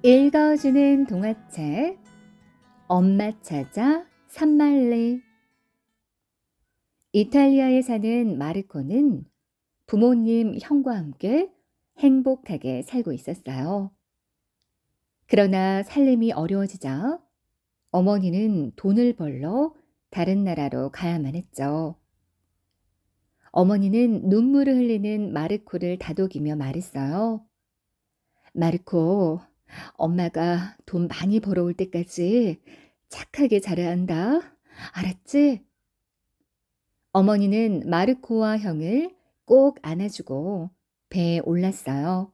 읽어주는 동화책 엄마 찾아 산말리. 이탈리아에 사는 마르코는 부모님, 형과 함께 행복하게 살고 있었어요. 그러나 살림이 어려워지자 어머니는 돈을 벌러 다른 나라로 가야만 했죠. 어머니는 눈물을 흘리는 마르코를 다독이며 말했어요. 마르코, 엄마가 돈 많이 벌어올 때까지 착하게 자라야 한다. 알았지? 어머니는 마르코와 형을 꼭 안아주고 배에 올랐어요.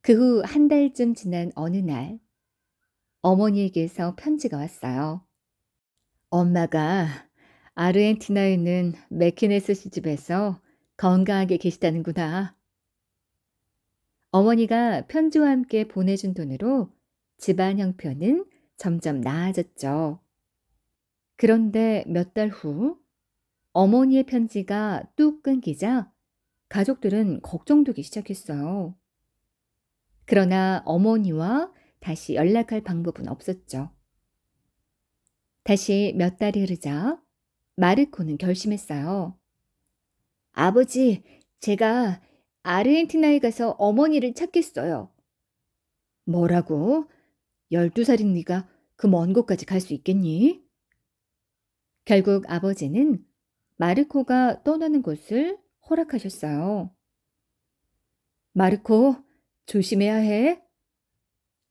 그 후 한 달쯤 지난 어느 날, 어머니에게서 편지가 왔어요. 엄마가 아르헨티나에 있는 메키네스 시집에서 건강하게 계시다는구나. 어머니가 편지와 함께 보내준 돈으로 집안 형편은 점점 나아졌죠. 그런데 몇 달 후 어머니의 편지가 뚝 끊기자 가족들은 걱정되기 시작했어요. 그러나 어머니와 다시 연락할 방법은 없었죠. 다시 몇 달이 흐르자 마르코는 결심했어요. 아버지, 제가 아르헨티나에 가서 어머니를 찾겠어요. 뭐라고? 12살인 네가 그 먼 곳까지 갈 수 있겠니? 결국 아버지는 마르코가 떠나는 것을 허락하셨어요. 마르코, 조심해야 해.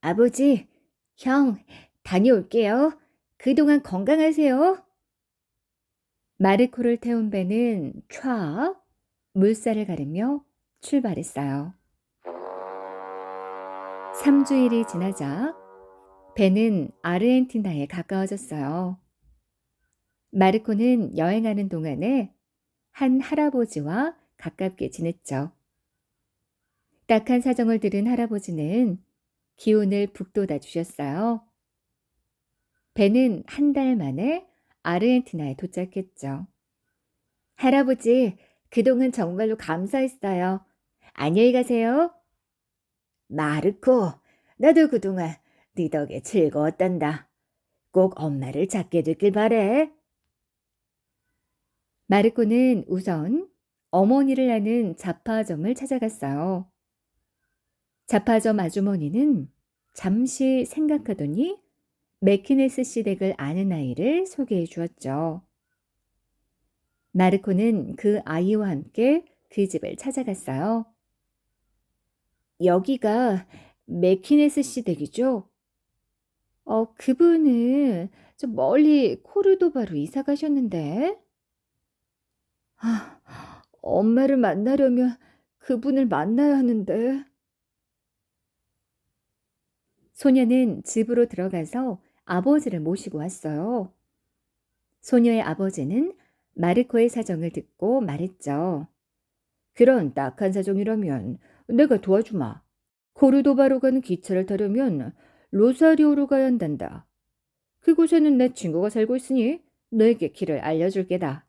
아버지, 형, 다녀올게요. 그동안 건강하세요. 마르코를 태운 배는 촤 물살을 가르며 출발했어요. 3주일이 지나자 배는 아르헨티나에 가까워졌어요. 마르코는 여행하는 동안에 한 할아버지와 가깝게 지냈죠. 딱한 사정을 들은 할아버지는 기운을 북돋아 주셨어요. 배는 한 달 만에 아르헨티나에 도착했죠. 할아버지, 그동안 정말로 감사했어요. 안녕히 가세요. 마르코, 나도 그동안 네 덕에 즐거웠단다. 꼭 엄마를 찾게 되길 바래. 마르코는 우선 어머니를 아는 잡화점을 찾아갔어요. 잡화점 아주머니는 잠시 생각하더니 메키네스 씨 댁을 아는 아이를 소개해 주었죠. 마르코는 그 아이와 함께 그 집을 찾아갔어요. 여기가 메키네스 씨 댁이죠? 그분은 좀 멀리 코르도바로 이사 가셨는데. 아, 엄마를 만나려면 그분을 만나야 하는데. 소녀는 집으로 들어가서 아버지를 모시고 왔어요. 소녀의 아버지는 마르코의 사정을 듣고 말했죠. 그런 딱한 사정이라면 내가 도와주마. 코르도바로 가는 기차를 타려면 로사리오로 가야 한단다. 그곳에는 내 친구가 살고 있으니 너에게 길을 알려줄 게다.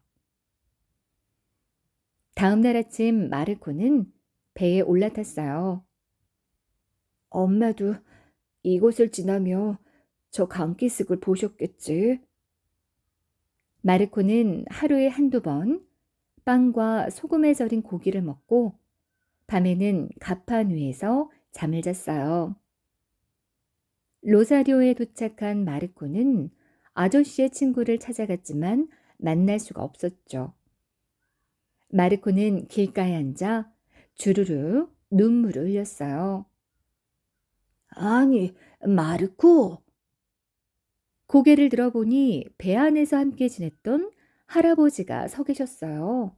다음 날 아침 마르코는 배에 올라탔어요. 엄마도 이곳을 지나며 저 강기슭을 보셨겠지? 마르코는 하루에 한두 번 빵과 소금에 절인 고기를 먹고 밤에는 갑판 위에서 잠을 잤어요. 로사리오에 도착한 마르코는 아저씨의 친구를 찾아갔지만 만날 수가 없었죠. 마르코는 길가에 앉아 주르르 눈물을 흘렸어요. 아니, 마르코! 고개를 들어보니 배 안에서 함께 지냈던 할아버지가 서 계셨어요.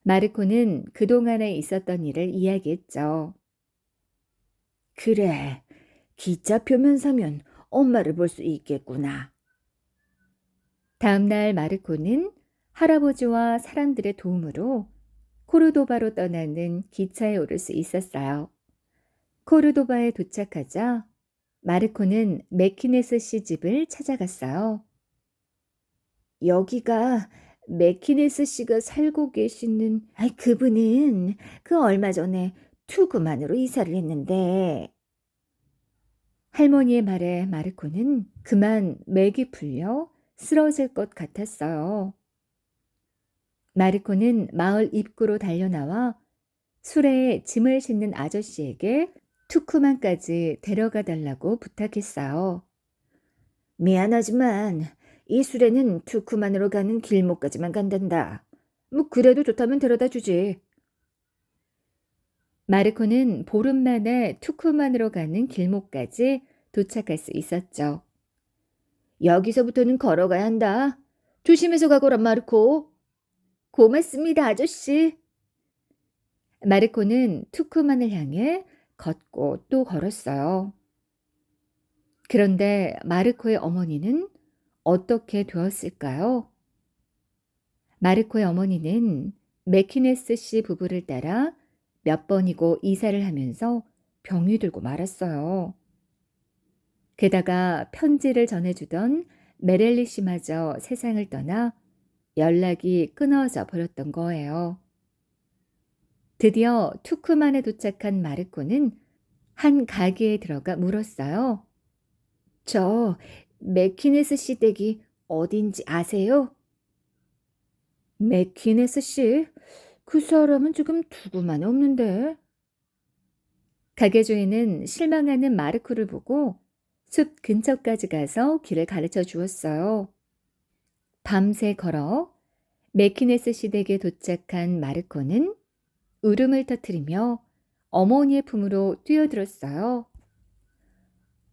마르코는 그동안에 있었던 일을 이야기했죠. 그래, 기차표면 사면 엄마를 볼 수 있겠구나. 다음 날 마르코는 할아버지와 사람들의 도움으로 코르도바로 떠나는 기차에 오를 수 있었어요. 코르도바에 도착하자 마르코는 메키네스 씨 집을 찾아갔어요. 여기가 메키네스 씨가 살고 계시는, 그분은 그 얼마 전에 투구만으로 이사를 했는데. 할머니의 말에 마르코는 그만 맥이 풀려 쓰러질 것 같았어요. 마르코는 마을 입구로 달려나와 수레에 짐을 싣는 아저씨에게 투쿠만까지 데려가 달라고 부탁했어요. 미안하지만 이 수레는 투쿠만으로 가는 길목까지만 간단다. 뭐 그래도 좋다면 데려다 주지. 마르코는 보름 만에 투쿠만으로 가는 길목까지 도착할 수 있었죠. 여기서부터는 걸어가야 한다. 조심해서 가거라, 마르코. 고맙습니다, 아저씨. 마르코는 투쿠만을 향해 걷고 또 걸었어요. 그런데 마르코의 어머니는 어떻게 되었을까요? 마르코의 어머니는 맥키네스 씨 부부를 따라 몇 번이고 이사를 하면서 병이 들고 말았어요. 게다가 편지를 전해주던 메렐리 씨마저 세상을 떠나 연락이 끊어져 버렸던 거예요. 드디어 투쿠만에 도착한 마르코는 한 가게에 들어가 물었어요. 저 맥키네스 씨 댁이 어딘지 아세요? 맥키네스 씨? 그 사람은 지금 두고만 없는데. 가게 주인은 실망하는 마르코를 보고 숲 근처까지 가서 길을 가르쳐 주었어요. 밤새 걸어 맥키네스 씨 댁에 도착한 마르코는 울음을 터뜨리며 어머니의 품으로 뛰어들었어요.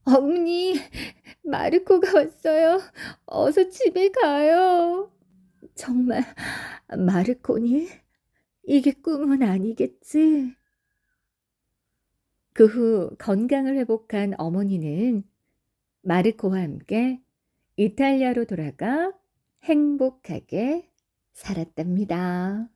어머니, 마르코가 왔어요. 어서 집에 가요. 정말 마르코니? 이게 꿈은 아니겠지? 그 후 건강을 회복한 어머니는 마르코와 함께 이탈리아로 돌아가 행복하게 살았답니다.